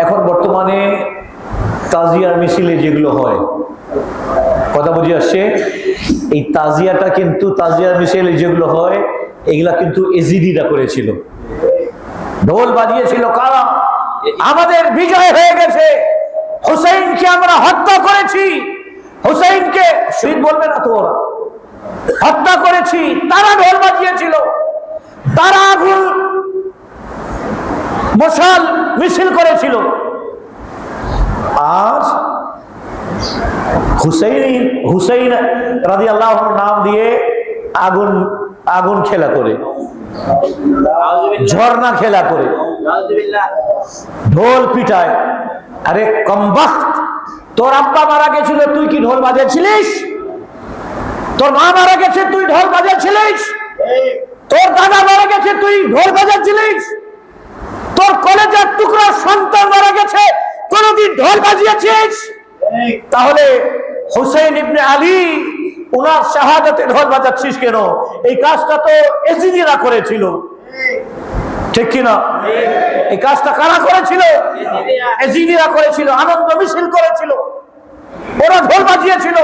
এখন বর্তমানে তাজিয়ার মিছিলে যেগুলো হয়, কথা বুঝে আসছে? এই তাজিয়াটা কিন্তু, তাজিয়ার মিছিলে যেগুলো হয় এগুলা কিন্তু এজিদিরা করেছিল, ঢোল বাজিয়েছিল। কারা? আমাদের বিজয় হয়ে গেছে, হুসাইনকে আমরা হত্যা করেছি, হুসাইনকে শহীদ বলবে না তো, ওরা হত্যা করেছি, তারা ঢোল বাজিয়েছিল, তারা আগুন মশাল মিছিল করেছিল। আর হুসাইন রাদিয়াল্লাহু আনহুর নাম দিয়ে আগুন খেলা করে, ঝর্ণা খেলা করে, ঢোল পিটায়। আরে কমবখ্ত, তোর আব্বা মারা গেছিল, তুই কি ঢোল বাজাচ্ছিলিস? তোর মা মারা গেছে, তুই ঢোল বাজাচ্ছিলিস? তোর দাদা মারা গেছে, তুই ঢোল বাজাচ্ছিলিস? তোর কলেজের টুকরা সন্তান মারা গেছে, কোনদিন ঢোল বাজিয়েছিস? তাহলে হুসাইন ইবনে আলী ওনার শাহাদাতে ঢোল বাজাচ্ছিস কেন? এই কাজটা তো এজিদিরা করেছিল, ঠিক কিনা? এই কাজটা কারা করেছিল? এজিদিরা করেছিল, আনন্দ মিছিল করেছিল, ওরা ঢোল বাজিয়েছিল।